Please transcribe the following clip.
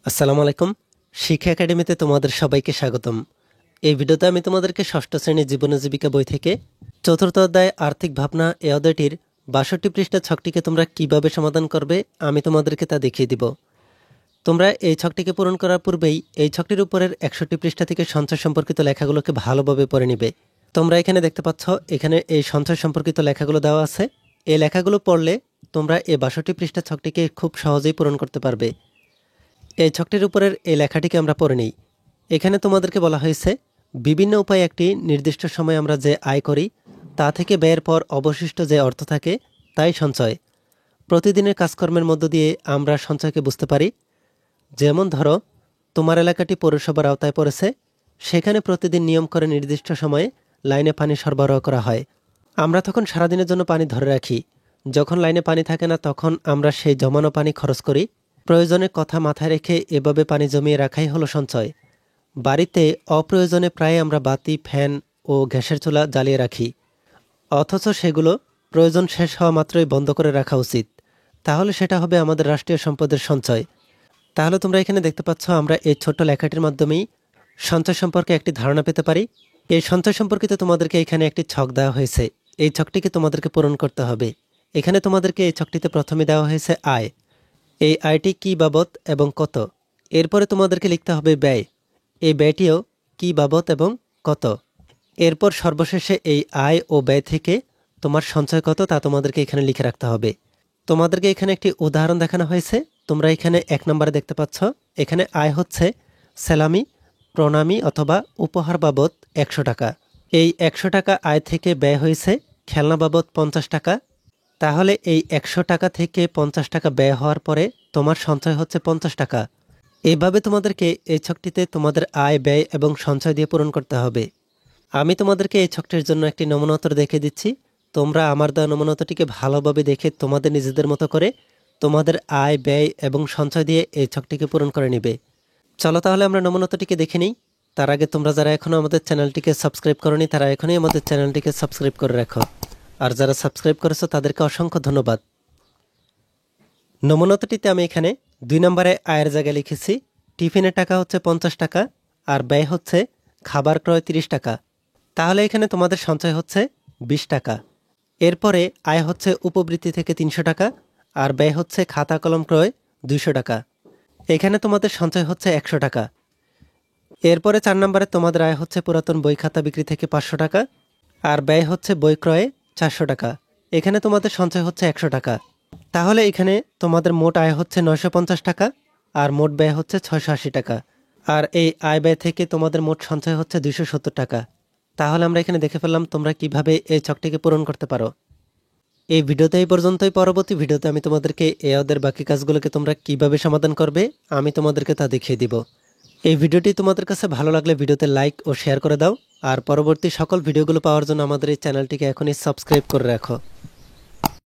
আসসালামু আলাইকুম। শিক্ষা একাডেমিতে তোমাদের সবাইকে স্বাগতম। এই ভিডিওতে আমি তোমাদেরকে ষষ্ঠ শ্রেণীর জীবন ও জীবিকা বই থেকে চতুর্থ অধ্যায় আর্থিক ভাবনা এই অধ্যায়টির ৬২ পৃষ্ঠা ছকটিকে তোমরা কিভাবে সমাধান করবে আমি তোমাদেরকে তা দেখিয়ে দিব। তোমরা এই ছকটিকে পূরণ করার পূর্বেই এই ছকটির উপরের ৬১ পৃষ্ঠা থেকে সঞ্চয় সম্পর্কিত লেখাগুলোকে ভালোভাবে পড়ে নিবে। তোমরা এখানে দেখতে পাচ্ছ, এখানে এই সঞ্চয় সম্পর্কিত লেখাগুলো দেওয়া আছে। এই লেখাগুলো পড়লে তোমরা এই ৬২ পৃষ্ঠা ছকটিকে খুব সহজেই পূরণ করতে পারবে। এই ছকটির উপরের এই লেখাটিকে আমরা পড়ে নিই। এখানে তোমাদেরকে বলা হয়েছে বিভিন্ন উপায়ে একটি নির্দিষ্ট সময় আমরা যে আয় করি তা থেকে ব্যয়ের পর অবশিষ্ট যে অর্থ থাকে তাই সঞ্চয়। প্রতিদিনের কাজকর্মের মধ্য দিয়ে আমরা সঞ্চয়কে বুঝতে পারি। যেমন ধরো, তোমার এলাকাটি পৌরসভার আওতায় পড়েছে, সেখানে প্রতিদিন নিয়ম করে নির্দিষ্ট সময়ে লাইনে পানি সরবরাহ করা হয়। আমরা তখন সারাদিনের জন্য পানি ধরে রাখি। যখন লাইনে পানি থাকে না তখন আমরা সেই জমানো পানি খরচ করি। প্রয়োজনের কথা মাথায় রেখে এভাবে পানি জমিয়ে রাখাই হলো সঞ্চয়। বাড়িতে অপ্রয়োজনে প্রায় আমরা বাতি, ফ্যান ও গ্যাসের চুলা জ্বালিয়ে রাখি, অথচ সেগুলো প্রয়োজন শেষ হওয়া মাত্রই বন্ধ করে রাখা উচিত। তাহলে সেটা হবে আমাদের রাষ্ট্রীয় সম্পদের সঞ্চয়। তাহলে তোমরা এখানে দেখতে পাচ্ছ, আমরা এই ছোট্ট লেখাটির মাধ্যমেই সঞ্চয় সম্পর্কে একটি ধারণা পেতে পারি। এই সঞ্চয় সম্পর্কিত তোমাদেরকে এখানে একটি ছক দেওয়া হয়েছে। এই ছকটিকে তোমাদেরকে পূরণ করতে হবে। এখানে তোমাদেরকে এই ছকটিতে প্রথমে দেওয়া হয়েছে আয়। এই আয়টি কী বাবদ এবং কত। এরপরে তোমাদেরকে লিখতে হবে ব্যয়। এই ব্যয়টিও কী বাবদ এবং কত। এরপর সর্বশেষে এই আয় ও ব্যয় থেকে তোমার সঞ্চয় কত তা তোমাদেরকে এখানে লিখে রাখতে হবে। তোমাদেরকে এখানে একটি উদাহরণ দেখানো হয়েছে। তোমরা এখানে ১ নম্বরে দেখতে পাচ্ছ, এখানে আয় হচ্ছে সেলামি, প্রণামী অথবা উপহার বাবদ ১০০ টাকা। এই ১০০ টাকা আয় থেকে ব্যয় হয়েছে খেলনা বাবদ ৫০ টাকা। তাহলে এই ১০০ টাকা থেকে ৫০ টাকা ব্যয় হওয়ার পরে তোমার সঞ্চয় হচ্ছে ৫০ টাকা। এভাবে তোমাদেরকে এই ছকটিতে তোমাদের আয়, ব্যয় এবং সঞ্চয় দিয়ে পূরণ করতে হবে। আমি তোমাদেরকে এই ছকটির জন্য একটি নমুনা উত্তর দেখিয়ে দিচ্ছি। তোমরা আমার দেওয়া নমুনা উত্তরটিকে ভালোভাবে দেখে তোমাদের নিজেদের মতো করে তোমাদের আয়, ব্যয় এবং সঞ্চয় দিয়ে এই ছকটিকে পূরণ করে নিবে। চলো তাহলে আমরা নমুনা উত্তরটিকে দেখে নিই। তার আগে তোমরা যারা এখনও আমাদের চ্যানেলটিকে সাবস্ক্রাইব করোনি তারা এখনই আমাদের চ্যানেলটিকে সাবস্ক্রাইব করে রাখো। আর যারা সাবস্ক্রাইব করেছো তাদেরকে অসংখ্য ধন্যবাদ। নমুনাটিতে আমি এখানে ২ নম্বরে আয়ের জায়গায় লিখেছি টিফিনের টাকা হচ্ছে ৫০ টাকা আর ব্যয় হচ্ছে খাবার ক্রয় ৩০ টাকা। তাহলে এখানে তোমাদের সঞ্চয় হচ্ছে ২০ টাকা। এরপরে আয় হচ্ছে উপবৃত্তি থেকে ৩০০ টাকা আর ব্যয় হচ্ছে খাতা কলম ক্রয় ২০০ টাকা। এখানে তোমাদের সঞ্চয় হচ্ছে ১০০ টাকা। এরপরে ৪ নম্বরে তোমাদের আয় হচ্ছে পুরাতন বই খাতা বিক্রি থেকে ৫০০ টাকা আর ব্যয় হচ্ছে বই ক্রয়ে ৪০০ টাকা। এখানে তোমাদের সঞ্চয় হচ্ছে ১০০ টাকা। তাহলে এখানে তোমাদের মোট আয় হচ্ছে ৯৫০ টাকা আর মোট ব্যয় হচ্ছে ৬৮০ টাকা। আর এই আয় ব্যয় থেকে তোমাদের মোট সঞ্চয় হচ্ছে ২৭০ টাকা। তাহলে আমরা এখানে দেখে ফেললাম তোমরা কিভাবে এই ছকটিকে পূরণ করতে পারো। এই ভিডিওতে এই পর্যন্তই। পরবর্তী ভিডিওতে আমি তোমাদেরকে এই অধ্যায়ের বাকি কাজগুলোকে তোমরা কিভাবে সমাধান করবে আমি তোমাদেরকে তা দেখিয়ে দিব। এই ভিডিওটি তোমাদের কাছে ভালো লাগলে ভিডিওতে লাইক ও শেয়ার করে দাও। আর পরবর্তী সকল ভিডিওগুলো পাওয়ার জন্য আমাদের এই চ্যানেলটিকে এখনই সাবস্ক্রাইব করে রাখো।